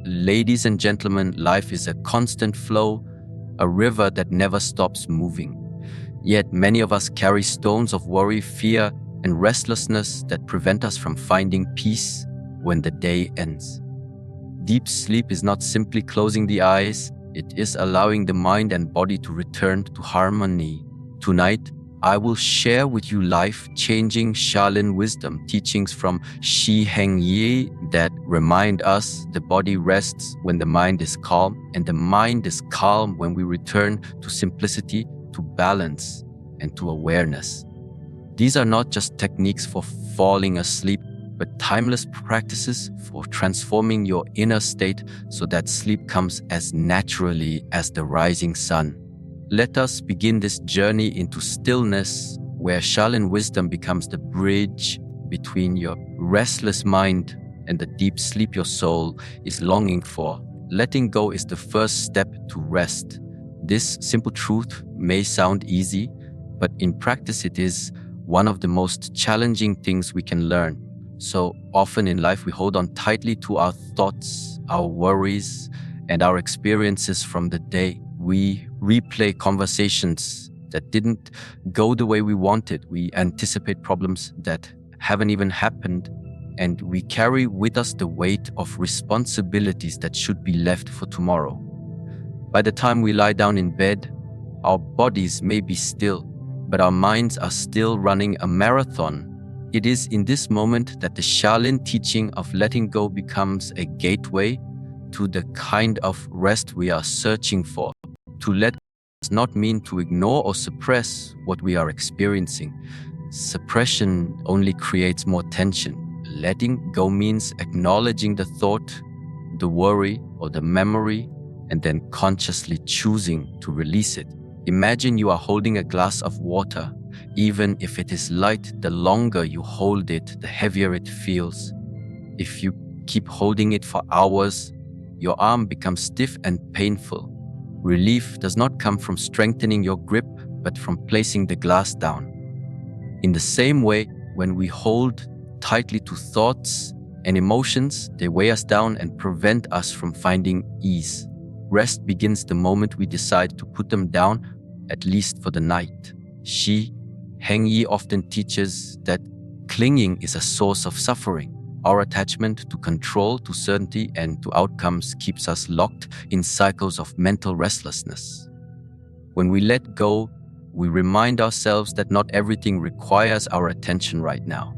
Ladies and gentlemen, life is a constant flow, a river that never stops moving. Yet many of us carry stones of worry, fear, and restlessness that prevent us from finding peace when the day ends. Deep sleep is not simply closing the eyes, it is allowing the mind and body to return to harmony. Tonight, I will share with you life-changing Shaolin wisdom teachings from Shi Heng Yi that remind us the body rests when the mind is calm, and the mind is calm when we return to simplicity, to balance, and to awareness. These are not just techniques for falling asleep, but timeless practices for transforming your inner state so that sleep comes as naturally as the rising sun. Let us begin this journey into stillness, where Shaolin wisdom becomes the bridge between your restless mind and the deep sleep your soul is longing for. Letting go is the first step to rest. This simple truth may sound easy, but in practice it is one of the most challenging things we can learn. So often in life we hold on tightly to our thoughts, our worries, and our experiences from the day. We replay conversations that didn't go the way we wanted. We anticipate problems that haven't even happened, and we carry with us the weight of responsibilities that should be left for tomorrow. By the time we lie down in bed, our bodies may be still, but our minds are still running a marathon. It is in this moment that the Shaolin teaching of letting go becomes a gateway to the kind of rest we are searching for. To let go does not mean to ignore or suppress what we are experiencing. Suppression only creates more tension. Letting go means acknowledging the thought, the worry, or the memory, and then consciously choosing to release it. Imagine you are holding a glass of water. Even if it is light, the longer you hold it, the heavier it feels. If you keep holding it for hours, your arm becomes stiff and painful. Relief does not come from strengthening your grip, but from placing the glass down. In the same way, when we hold tightly to thoughts and emotions, they weigh us down and prevent us from finding ease. Rest begins the moment we decide to put them down, at least for the night. Shi Heng Yi often teaches that clinging is a source of suffering. Our attachment to control, to certainty, and to outcomes keeps us locked in cycles of mental restlessness. When we let go, we remind ourselves that not everything requires our attention right now.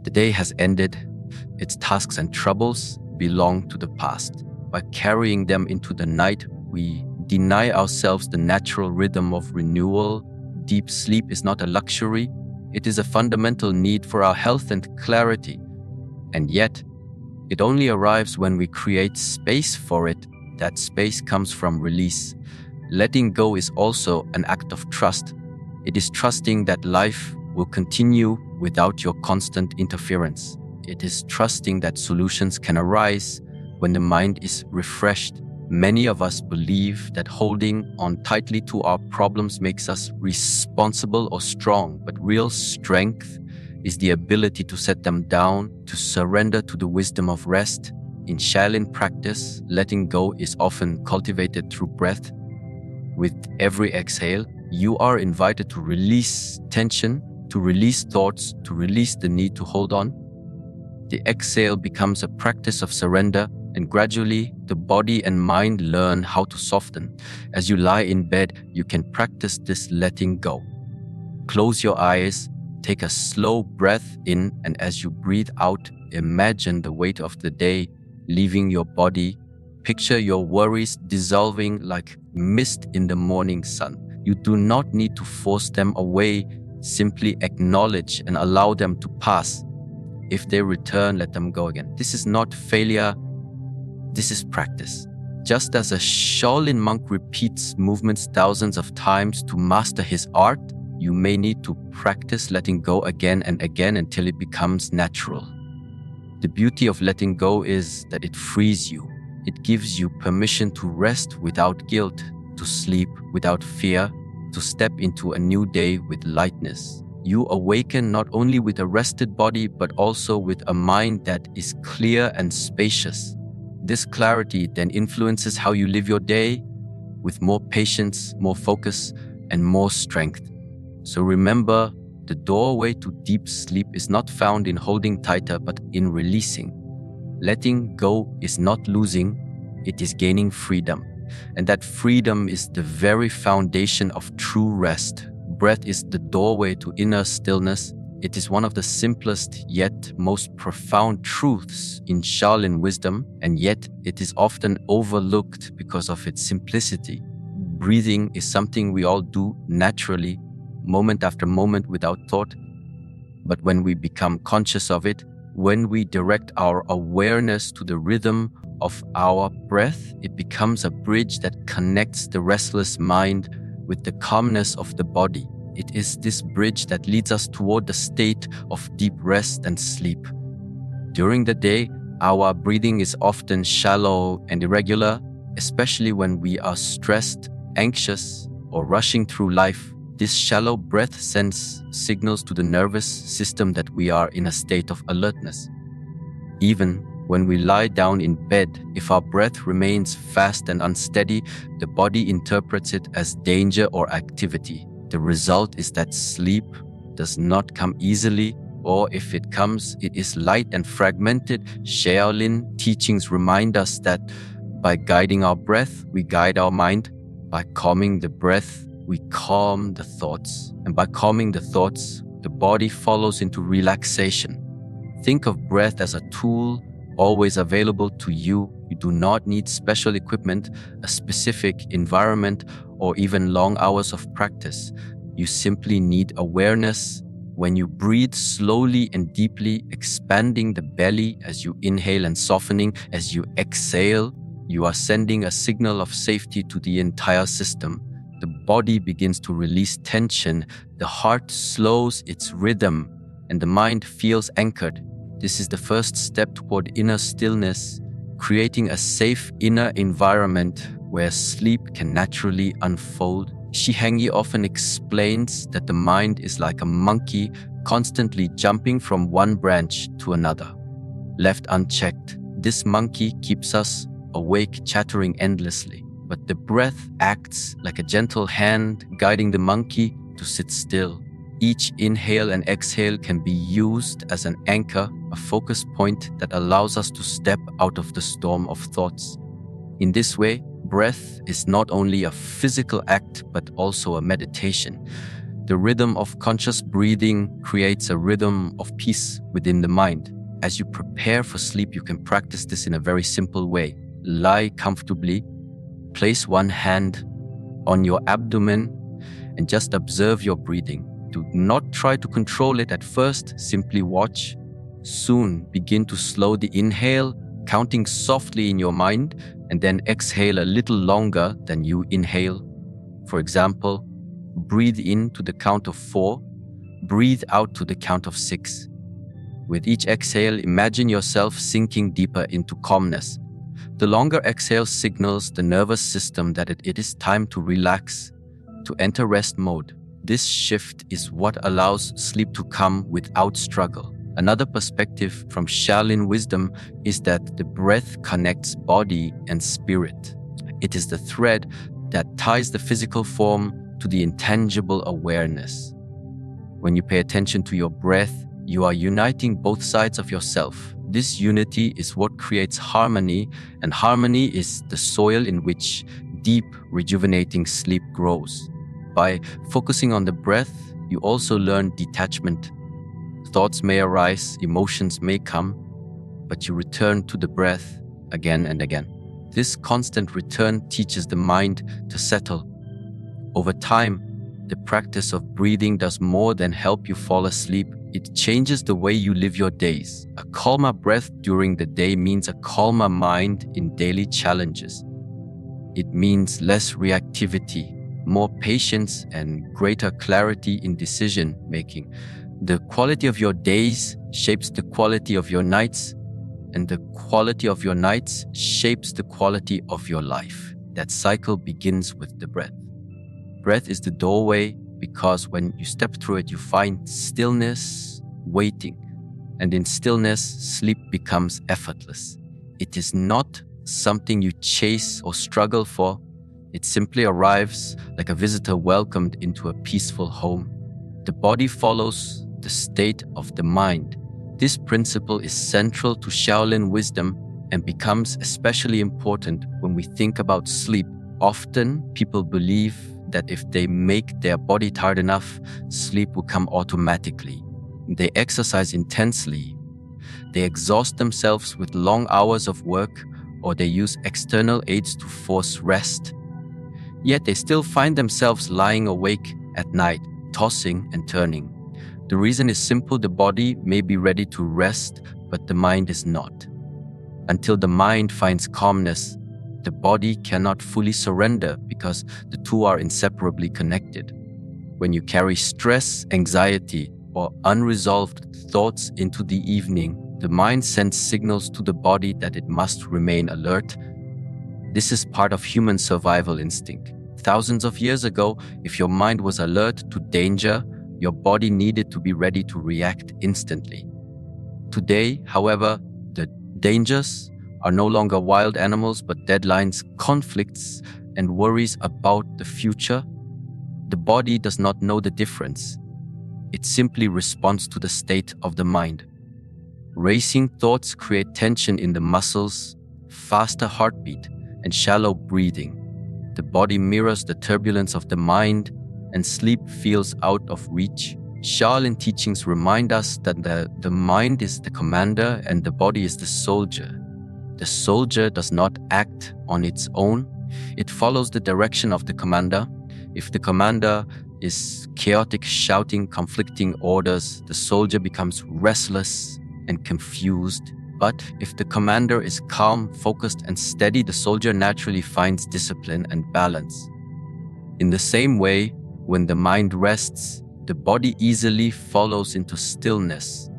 The day has ended. Its tasks and troubles belong to the past. By carrying them into the night, we deny ourselves the natural rhythm of renewal. Deep sleep is not a luxury. It is a fundamental need for our health and clarity. And yet, it only arrives when we create space for it. That space comes from release. Letting go is also an act of trust. It is trusting that life will continue without your constant interference. It is trusting that solutions can arise when the mind is refreshed. Many of us believe that holding on tightly to our problems makes us responsible or strong, but real strength is the ability to set them down, to surrender to the wisdom of rest. In Shaolin practice, letting go is often cultivated through breath. With every exhale, you are invited to release tension, to release thoughts, to release the need to hold on. The exhale becomes a practice of surrender, and gradually the body and mind learn how to soften. As you lie in bed, you can practice this letting go. Close your eyes, take a slow breath in, and as you breathe out, imagine the weight of the day leaving your body. Picture your worries dissolving like mist in the morning sun. You do not need to force them away. Simply acknowledge and allow them to pass. If they return, let them go again. This is not failure. This is practice. Just as a Shaolin monk repeats movements thousands of times to master his art, you may need to practice letting go again and again until it becomes natural. The beauty of letting go is that it frees you. It gives you permission to rest without guilt, to sleep without fear, to step into a new day with lightness. You awaken not only with a rested body, but also with a mind that is clear and spacious. This clarity then influences how you live your day with more patience, more focus, and more strength. So remember, the doorway to deep sleep is not found in holding tighter, but in releasing. Letting go is not losing, it is gaining freedom. And that freedom is the very foundation of true rest. Breath is the doorway to inner stillness. It is one of the simplest yet most profound truths in Shaolin wisdom, and yet it is often overlooked because of its simplicity. Breathing is something we all do naturally, moment after moment without thought. But when we become conscious of it, when we direct our awareness to the rhythm of our breath, it becomes a bridge that connects the restless mind with the calmness of the body. It is this bridge that leads us toward the state of deep rest and sleep. During the day, our breathing is often shallow and irregular, especially when we are stressed, anxious, or rushing through life. This shallow breath sends signals to the nervous system that we are in a state of alertness. Even when we lie down in bed, if our breath remains fast and unsteady, the body interprets it as danger or activity. The result is that sleep does not come easily, or if it comes, it is light and fragmented. Shaolin teachings remind us that by guiding our breath, we guide our mind. By calming the breath, we calm the thoughts. And by calming the thoughts, the body follows into relaxation. Think of breath as a tool always available to you. You do not need special equipment, a specific environment, or even long hours of practice. You simply need awareness. When you breathe slowly and deeply, expanding the belly as you inhale and softening as you exhale, you are sending a signal of safety to the entire system. The body begins to release tension, the heart slows its rhythm, and the mind feels anchored. This is the first step toward inner stillness, creating a safe inner environment where sleep can naturally unfold. Shi Heng Yi often explains that the mind is like a monkey constantly jumping from one branch to another. Left unchecked, this monkey keeps us awake, chattering endlessly. But the breath acts like a gentle hand guiding the monkey to sit still. Each inhale and exhale can be used as an anchor, a focus point that allows us to step out of the storm of thoughts. In this way, breath is not only a physical act but also a meditation. The rhythm of conscious breathing creates a rhythm of peace within the mind. As you prepare for sleep, you can practice this in a very simple way. Lie comfortably, place one hand on your abdomen, and just observe your breathing. Do not try to control it at first, simply watch. Soon begin to slow the inhale, counting softly in your mind, and then exhale a little longer than you inhale. For example, breathe in to the count of 4, breathe out to the count of 6. With each exhale, imagine yourself sinking deeper into calmness. The longer exhale signals the nervous system that it is time to relax, to enter rest mode. This shift is what allows sleep to come without struggle. Another perspective from Shaolin wisdom is that the breath connects body and spirit. It is the thread that ties the physical form to the intangible awareness. When you pay attention to your breath, you are uniting both sides of yourself. This unity is what creates harmony, and harmony is the soil in which deep, rejuvenating sleep grows. By focusing on the breath, you also learn detachment. Thoughts may arise, emotions may come, but you return to the breath again and again. This constant return teaches the mind to settle. Over time, the practice of breathing does more than help you fall asleep. It changes the way you live your days. A calmer breath during the day means a calmer mind in daily challenges. It means less reactivity, more patience, and greater clarity in decision making. The quality of your days shapes the quality of your nights, and the quality of your nights shapes the quality of your life. That cycle begins with the breath. Breath is the doorway because when you step through it, you find stillness waiting. And in stillness, sleep becomes effortless. It is not something you chase or struggle for. It simply arrives like a visitor welcomed into a peaceful home. The body follows the state of the mind. This principle is central to Shaolin wisdom and becomes especially important when we think about sleep. Often, people believe that if they make their body tired enough, sleep will come automatically. They exercise intensely, they exhaust themselves with long hours of work, or they use external aids to force rest. Yet they still find themselves lying awake at night, tossing and turning. The reason is simple: the body may be ready to rest, but the mind is not. Until the mind finds calmness, the body cannot fully surrender because the two are inseparably connected. When you carry stress, anxiety, or unresolved thoughts into the evening, the mind sends signals to the body that it must remain alert. This is part of human survival instinct. Thousands of years ago, if your mind was alert to danger, your body needed to be ready to react instantly. Today, however, the dangers are no longer wild animals but deadlines, conflicts, and worries about the future. The body does not know the difference. It simply responds to the state of the mind. Racing thoughts create tension in the muscles, faster heartbeat, and shallow breathing. The body mirrors the turbulence of the mind, and sleep feels out of reach. Shaolin teachings remind us that the mind is the commander and the body is the soldier. The soldier does not act on its own. It follows the direction of the commander. If the commander is chaotic, shouting conflicting orders, the soldier becomes restless and confused. But if the commander is calm, focused, and steady, the soldier naturally finds discipline and balance. In the same way, when the mind rests, the body easily follows into stillness.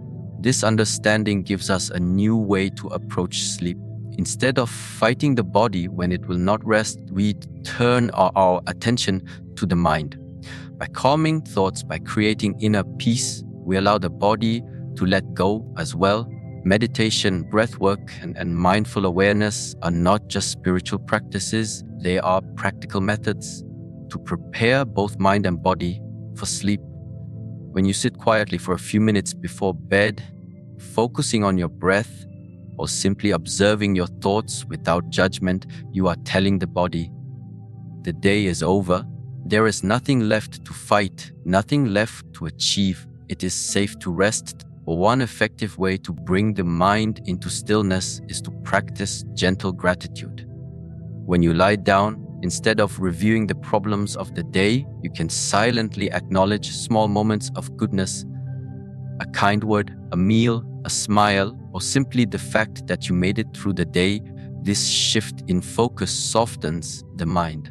This understanding gives us a new way to approach sleep. Instead of fighting the body when it will not rest, we turn our attention to the mind. By calming thoughts, by creating inner peace, we allow the body to let go as well. Meditation, breathwork, and mindful awareness are not just spiritual practices, they are practical methods to prepare both mind and body for sleep. When you sit quietly for a few minutes before bed, focusing on your breath, or simply observing your thoughts without judgment, you are telling the body, the day is over. There is nothing left to fight, nothing left to achieve. It is safe to rest. One effective way to bring the mind into stillness is to practice gentle gratitude. When you lie down, instead of reviewing the problems of the day, you can silently acknowledge small moments of goodness: a kind word, a meal, a smile, or simply the fact that you made it through the day. This shift in focus softens the mind.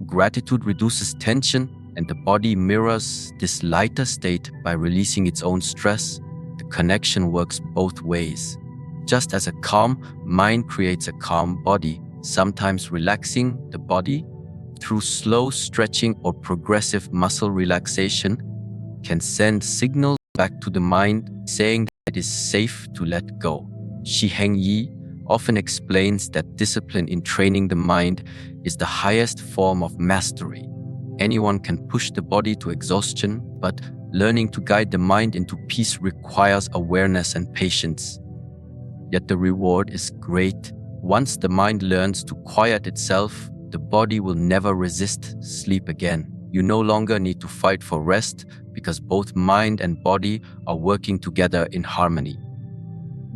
Gratitude reduces tension, and the body mirrors this lighter state by releasing its own stress. The connection works both ways. Just as a calm mind creates a calm body, sometimes relaxing the body through slow stretching or progressive muscle relaxation can send signals back to the mind saying that it is safe to let go. Shi Heng Yi often explains that discipline in training the mind is the highest form of mastery. Anyone can push the body to exhaustion, but learning to guide the mind into peace requires awareness and patience. Yet the reward is great. Once the mind learns to quiet itself, the body will never resist sleep again. You no longer need to fight for rest because both mind and body are working together in harmony.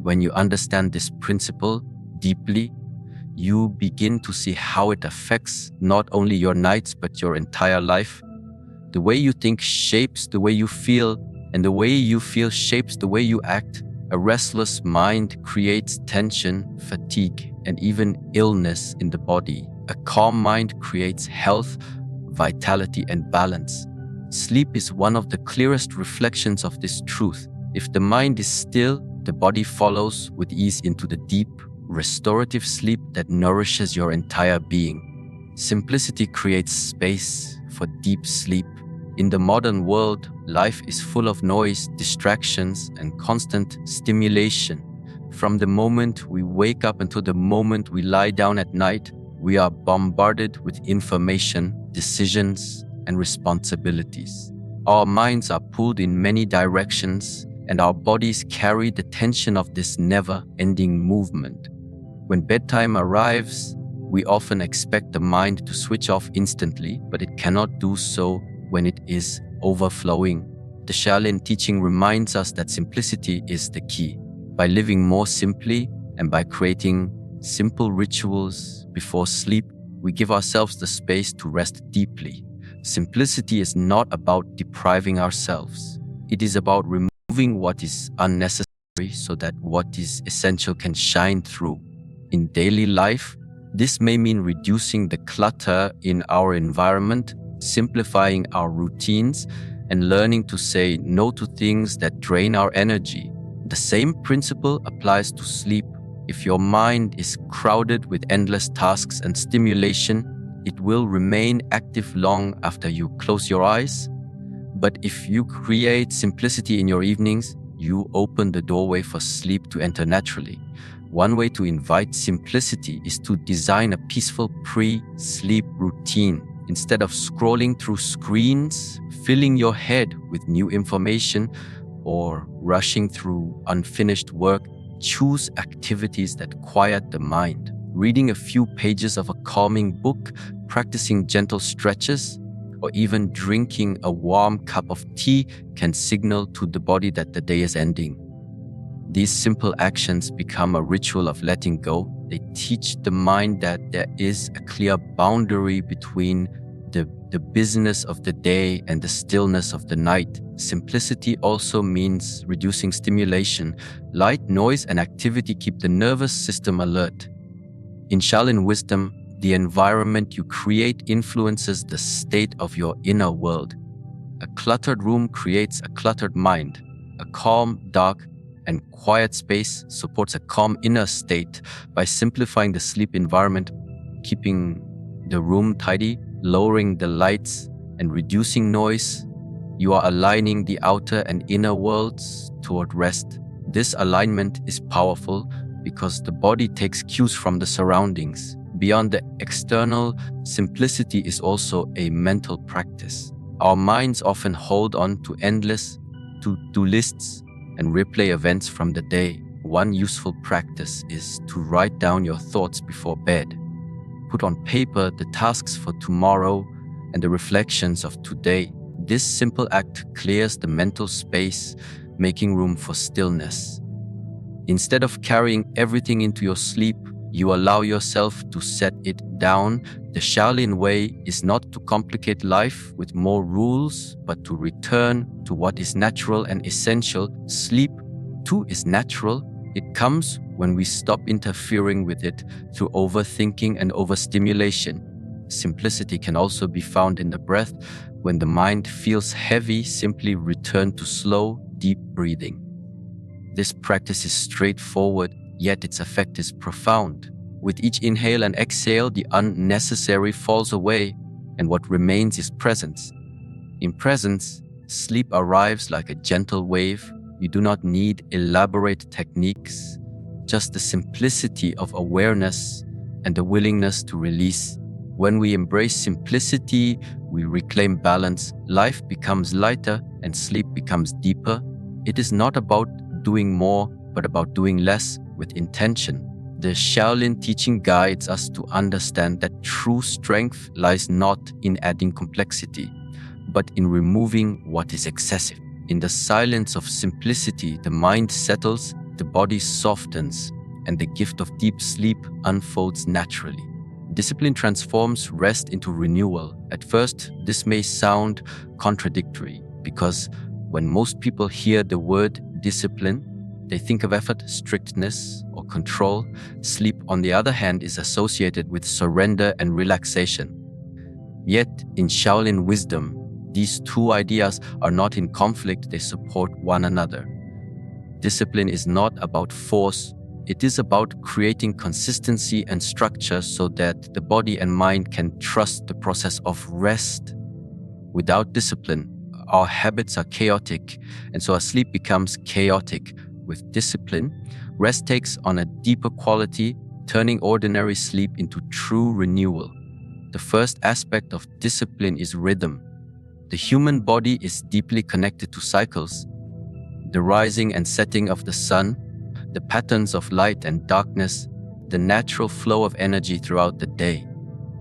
When you understand this principle deeply, you begin to see how it affects not only your nights but your entire life. The way you think shapes the way you feel, and the way you feel shapes the way you act. A restless mind creates tension, fatigue, and even illness in the body. A calm mind creates health, vitality, and balance. Sleep is one of the clearest reflections of this truth. If the mind is still, the body follows with ease into the deep, restorative sleep that nourishes your entire being. Simplicity creates space for deep sleep. In the modern world, life is full of noise, distractions, and constant stimulation. From the moment we wake up until the moment we lie down at night, we are bombarded with information, decisions, and responsibilities. Our minds are pulled in many directions, and our bodies carry the tension of this never-ending movement. When bedtime arrives, we often expect the mind to switch off instantly, but it cannot do so when it is overflowing. The Shaolin teaching reminds us that simplicity is the key. By living more simply and by creating simple rituals before sleep, we give ourselves the space to rest deeply. Simplicity is not about depriving ourselves. It is about removing what is unnecessary so that what is essential can shine through. In daily life, this may mean reducing the clutter in our environment, simplifying our routines, and learning to say no to things that drain our energy. The same principle applies to sleep. If your mind is crowded with endless tasks and stimulation, it will remain active long after you close your eyes. But if you create simplicity in your evenings, you open the doorway for sleep to enter naturally. One way to invite simplicity is to design a peaceful pre-sleep routine. Instead of scrolling through screens, filling your head with new information, or rushing through unfinished work, choose activities that quiet the mind. Reading a few pages of a calming book, practicing gentle stretches, or even drinking a warm cup of tea can signal to the body that the day is ending. These simple actions become a ritual of letting go. They teach the mind that there is a clear boundary between the busyness of the day and the stillness of the night. Simplicity also means reducing stimulation. Light, noise, and activity keep the nervous system alert. In Shaolin wisdom, the environment you create influences the state of your inner world. A cluttered room creates a cluttered mind. A calm, dark, and quiet space supports a calm inner state. By simplifying the sleep environment, keeping the room tidy, lowering the lights, and reducing noise, you are aligning the outer and inner worlds toward rest. This alignment is powerful because the body takes cues from the surroundings. Beyond the external, simplicity is also a mental practice. Our minds often hold on to endless to-do lists and replay events from the day. One useful practice is to write down your thoughts before bed. Put on paper the tasks for tomorrow and the reflections of today. This simple act clears the mental space, making room for stillness. Instead of carrying everything into your sleep, you allow yourself to set it down. The Shaolin way is not to complicate life with more rules, but to return to what is natural and essential. Sleep, too, is natural. It comes when we stop interfering with it through overthinking and overstimulation. Simplicity can also be found in the breath. When the mind feels heavy, simply return to slow, deep breathing. This practice is straightforward, yet its effect is profound. With each inhale and exhale, the unnecessary falls away, and what remains is presence. In presence, sleep arrives like a gentle wave. You do not need elaborate techniques, just the simplicity of awareness and the willingness to release. When we embrace simplicity, we reclaim balance. Life becomes lighter and sleep becomes deeper. It is not about doing more, but about doing less with intention. The Shaolin teaching guides us to understand that true strength lies not in adding complexity, but in removing what is excessive. In the silence of simplicity, the mind settles, the body softens, and the gift of deep sleep unfolds naturally. Discipline transforms rest into renewal. At first, this may sound contradictory because when most people hear the word discipline, they think of effort, strictness, or control. Sleep, on the other hand, is associated with surrender and relaxation. Yet, in Shaolin wisdom, these two ideas are not in conflict, they support one another. Discipline is not about force, it is about creating consistency and structure so that the body and mind can trust the process of rest. Without discipline, our habits are chaotic, and so our sleep becomes chaotic. With discipline, Rest takes on a deeper quality, turning ordinary sleep into true renewal. The first aspect of discipline is rhythm. The human body is deeply connected to cycles, the rising and setting of the sun, the patterns of light and darkness, the natural flow of energy throughout the day.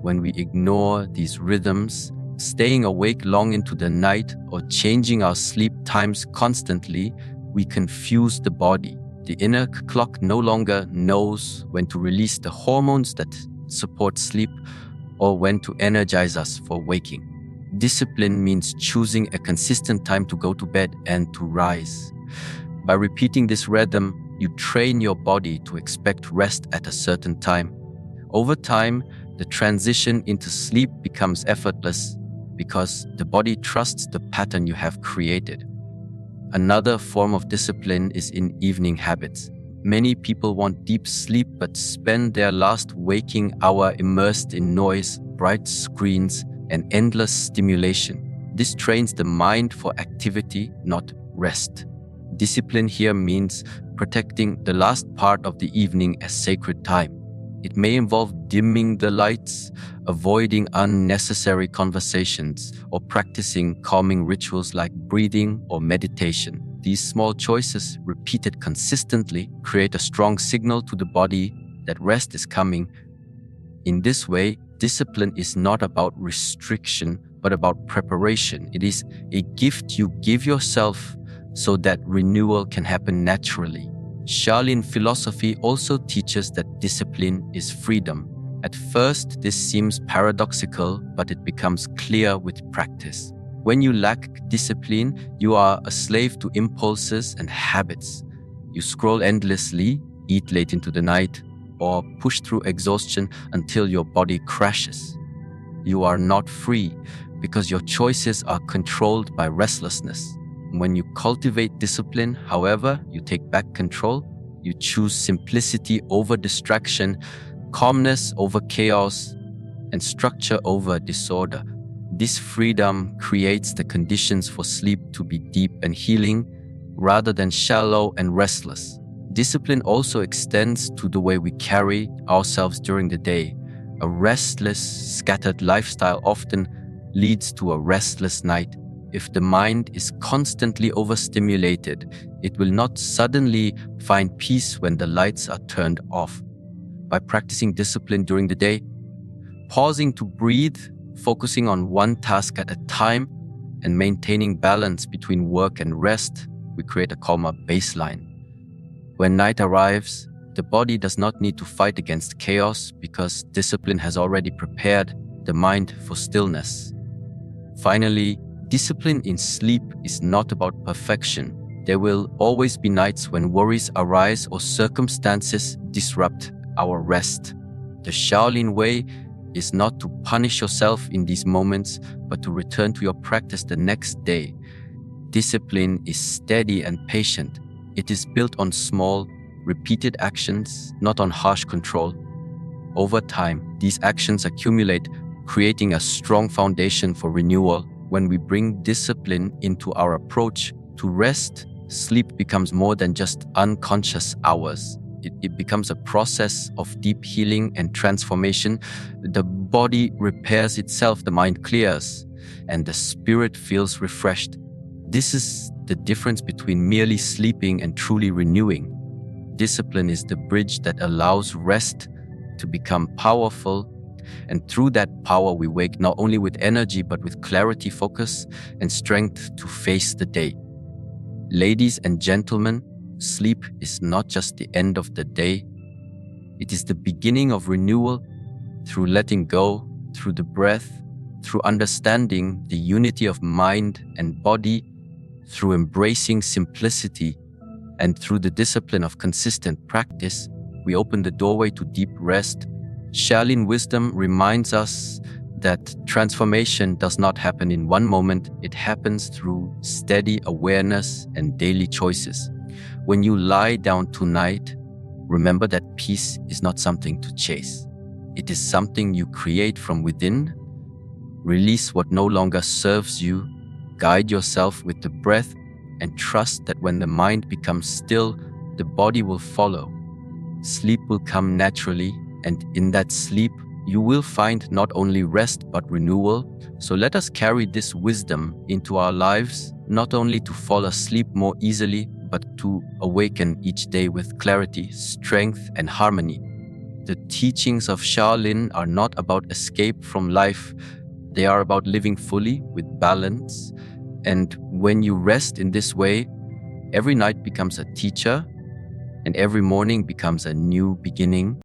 When we ignore these rhythms, staying awake long into the night or changing our sleep times constantly, we confuse the body. The inner clock no longer knows when to release the hormones that support sleep or when to energize us for waking. Discipline means choosing a consistent time to go to bed and to rise. By repeating this rhythm, you train your body to expect rest at a certain time. Over time, the transition into sleep becomes effortless because the body trusts the pattern you have created. Another form of discipline is in evening habits. Many people want deep sleep but spend their last waking hour immersed in noise, bright screens, and endless stimulation. This trains the mind for activity, not rest. Discipline here means protecting the last part of the evening as sacred time. It may involve dimming the lights, avoiding unnecessary conversations, or practicing calming rituals like breathing or meditation. These small choices, repeated consistently, create a strong signal to the body that rest is coming. In this way, discipline is not about restriction, but about preparation. It is a gift you give yourself so that renewal can happen naturally. Shaolin philosophy also teaches that discipline is freedom. At first, this seems paradoxical, but it becomes clear with practice. When you lack discipline, you are a slave to impulses and habits. You scroll endlessly, eat late into the night, or push through exhaustion until your body crashes. You are not free because your choices are controlled by restlessness. When you cultivate discipline, however, you take back control. You choose simplicity over distraction, calmness over chaos, and structure over disorder. This freedom creates the conditions for sleep to be deep and healing rather than shallow and restless. Discipline also extends to the way we carry ourselves during the day. A restless, scattered lifestyle often leads to a restless night. If the mind is constantly overstimulated, it will not suddenly find peace when the lights are turned off. By practicing discipline during the day, pausing to breathe, focusing on one task at a time, and maintaining balance between work and rest, we create a calmer baseline. When night arrives, the body does not need to fight against chaos because discipline has already prepared the mind for stillness. Finally, discipline in sleep is not about perfection. There will always be nights when worries arise or circumstances disrupt our rest. The Shaolin way is not to punish yourself in these moments, but to return to your practice the next day. Discipline is steady and patient. It is built on small, repeated actions, not on harsh control. Over time, these actions accumulate, creating a strong foundation for renewal. When we bring discipline into our approach to rest, sleep becomes more than just unconscious hours. It becomes a process of deep healing and transformation. The body repairs itself, the mind clears, and the spirit feels refreshed. This is the difference between merely sleeping and truly renewing. Discipline is the bridge that allows rest to become powerful, and through that power we wake not only with energy but with clarity, focus, and strength to face the day. Ladies and gentlemen, sleep is not just the end of the day. It is the beginning of renewal through letting go, through the breath, through understanding the unity of mind and body, through embracing simplicity, and through the discipline of consistent practice. We open the doorway to deep rest. Shaolin wisdom reminds us that transformation does not happen in one moment. It happens through steady awareness and daily choices. When you lie down tonight, remember that peace is not something to chase. It is something you create from within. Release what no longer serves you. Guide yourself with the breath and trust that when the mind becomes still, the body will follow. Sleep will come naturally, and in that sleep, you will find not only rest but renewal. So let us carry this wisdom into our lives, not only to fall asleep more easily, but to awaken each day with clarity, strength, and harmony. The teachings of Shaolin are not about escape from life, they are about living fully with balance. And when you rest in this way, every night becomes a teacher, and every morning becomes a new beginning.